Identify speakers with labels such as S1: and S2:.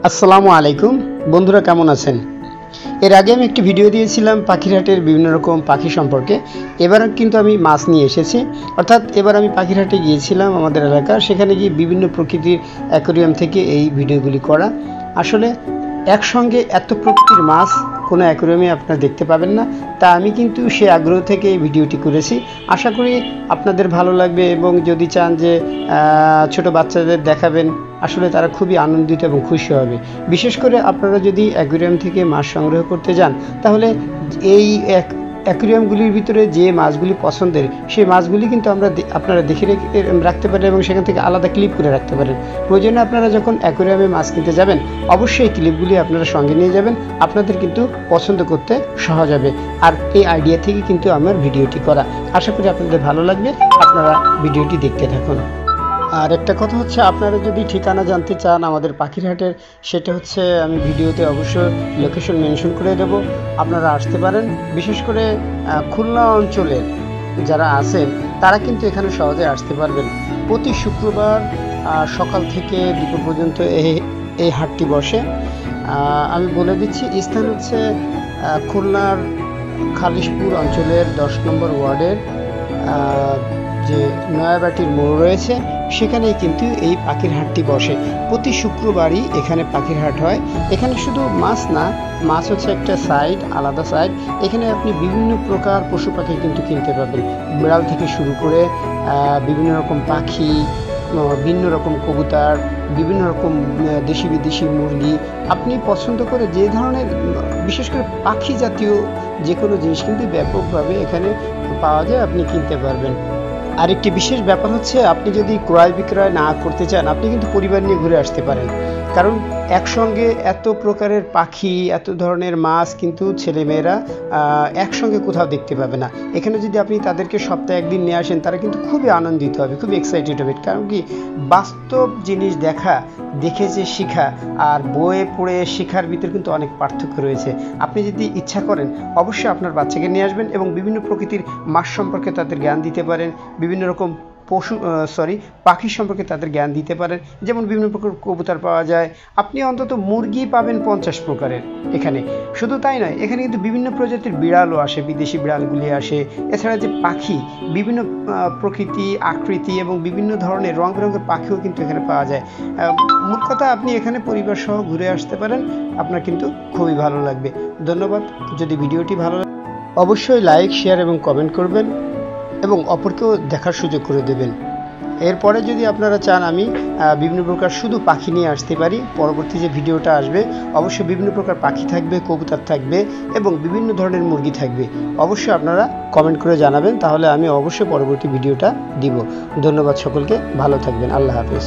S1: আসসালামু আলাইকুম বন্ধুরা, কেমন আছেন? এর আগে আমি একটি ভিডিও দিয়েছিলাম পাখিরহাটের বিভিন্ন রকম পাখি সম্পর্কে। এবার কিন্তু আমি মাছ নিয়ে এসেছি, অর্থাৎ এবার আমি পাখিরহাটে গিয়েছিলাম আমাদের এলাকার, সেখানে গিয়ে বিভিন্ন প্রকৃতির অ্যাকোয়ারিয়াম থেকে এই ভিডিওগুলি করা। আসলে একসঙ্গে এত প্রকৃতির মাছ কোনো অ্যাকোয়ারিয়ামে আপনারা দেখতে পাবেন না, তা আমি কিন্তু সে আগ্রহ থেকে এই ভিডিওটি করেছি। আশা করি আপনাদের ভালো লাগবে এবং যদি চান যে ছোট বাচ্চাদের দেখাবেন, আসলে তারা খুবই আনন্দিত এবং খুশি হবে। বিশেষ করে আপনারা যদি অ্যাকোয়ারিয়াম থেকে মাছ সংগ্রহ করতে যান, তাহলে এই অ্যাকোয়ারিয়ামগুলির ভিতরে যে মাছগুলি পছন্দের সেই মাছগুলি কিন্তু আপনারা দেখে রাখতে পারেন এবং সেখান থেকে আলাদা ক্লিপ করে রাখতে পারেন। প্রয়োজনে আপনারা যখন অ্যাকোয়ারিয়ামে মাছ কিনতে যাবেন, অবশ্যই এই ক্লিপগুলি আপনারা সঙ্গে নিয়ে যাবেন, আপনাদের কিন্তু পছন্দ করতে সহজ হবে। আর এই আইডিয়া থেকে কিন্তু আমার ভিডিওটি করা। আশা করি আপনাদের ভালো লাগবে, আপনারা ভিডিওটি দেখতে থাকুন। আর একটা কথা হচ্ছে, আপনারা যদি ঠিকানা জানতে চান আমাদের পাখিরহাটের, সেটা হচ্ছে আমি ভিডিওতে অবশ্যই লোকেশন মেনশন করে দেব, আপনারা আসতে পারেন। বিশেষ করে খুলনা অঞ্চলের যারা আছেন তারা কিন্তু এখানে সহজে আসতে পারবেন। প্রতি শুক্রবার সকাল থেকে দুপুর পর্যন্ত এই হাটটি বসে। আমি বলে দিচ্ছি, স্থান হচ্ছে খুলনার খালিশপুর অঞ্চলের 10 নম্বর ওয়ার্ডের যে নয়াবাটির মোড় রয়েছে, সেখানেই কিন্তু এই পাখির হাটটি বসে। প্রতি শুক্রবারই এখানে পাখির হাট হয়। এখানে শুধু মাছ না, মাছ হচ্ছে একটা সাইড, আলাদা সাইড। এখানে আপনি বিভিন্ন প্রকার পশু পাখি কিন্তু কিনতে পারবেন, বিড়াল থেকে শুরু করে বিভিন্ন রকম পাখি, ভিন্ন রকম কবুতর, বিভিন্ন রকম দেশি বিদেশি মুরগি। আপনি পছন্দ করে যে ধরনের, বিশেষ করে পাখি জাতীয় যে কোনো জিনিস কিন্তু ব্যাপকভাবে এখানে পাওয়া যায়, আপনি কিনতে পারবেন। আরেকটি বিশেষ ব্যাপার হচ্ছে, আপনি যদি ক্রয় বিক্রয় না করতে চান, আপনি কিন্তু পরিবার নিয়ে ঘুরে আসতে পারেন। কারণ একসঙ্গে এত প্রকারের পাখি, এত ধরনের মাছ কিন্তু ছেলেমেয়েরা একসঙ্গে কোথাও দেখতে পাবে না। এখানে যদি আপনি তাদেরকে সপ্তাহে একদিন নিয়ে আসেন, তারা কিন্তু খুবই আনন্দিত হবে, খুবই এক্সাইটেড হবে। কারণ কি, বাস্তব জিনিস দেখে যে শেখা আর বইয়ে পড়ে শেখার ভিতরে কিন্তু অনেক পার্থক্য রয়েছে। আপনি যদি ইচ্ছা করেন, অবশ্যই আপনার বাচ্চাকে নিয়ে আসবেন এবং বিভিন্ন প্রকৃতির মাছ সম্পর্কে তাদের জ্ঞান দিতে পারেন, বিভিন্ন রকম পাখি সম্পর্কে তাদের জ্ঞান দিতে পারেন। যেমন বিভিন্ন প্রকার কবুতর পাওয়া যায়, আপনি অন্তত মুরগি পাবেন 50 প্রকারের এখানে। শুধু তাই নয়, এখানে কিন্তু বিভিন্ন প্রজাতির বিড়ালও আসে, বিদেশি বিড়ালগুলি আসে। এছাড়া যে পাখি, বিভিন্ন প্রকৃতি, আকৃতি এবং বিভিন্ন ধরনের রং বেরঙের পাখিও কিন্তু এখানে পাওয়া যায়। মোট কথা, আপনি এখানে পরিবার সহ ঘুরে আসতে পারেন, আপনার কিন্তু খুবই ভালো লাগবে। ধন্যবাদ। যদি ভিডিওটি ভালো লাগে অবশ্যই লাইক, শেয়ার এবং কমেন্ট করবেন এবং অপরকেও দেখার সুযোগ করে দেবেন। এরপরে যদি আপনারা চান আমি বিভিন্ন প্রকার শুধু পাখি নিয়ে আসতে পারি, পরবর্তী যে ভিডিওটা আসবে অবশ্যই বিভিন্ন প্রকার পাখি থাকবে, কবুতর থাকবে এবং বিভিন্ন ধরনের মুরগি থাকবে। অবশ্যই আপনারা কমেন্ট করে জানাবেন, তাহলে আমি অবশ্যই পরবর্তী ভিডিওটা দিব। ধন্যবাদ সকলকে, ভালো থাকবেন। আল্লাহ হাফেজ।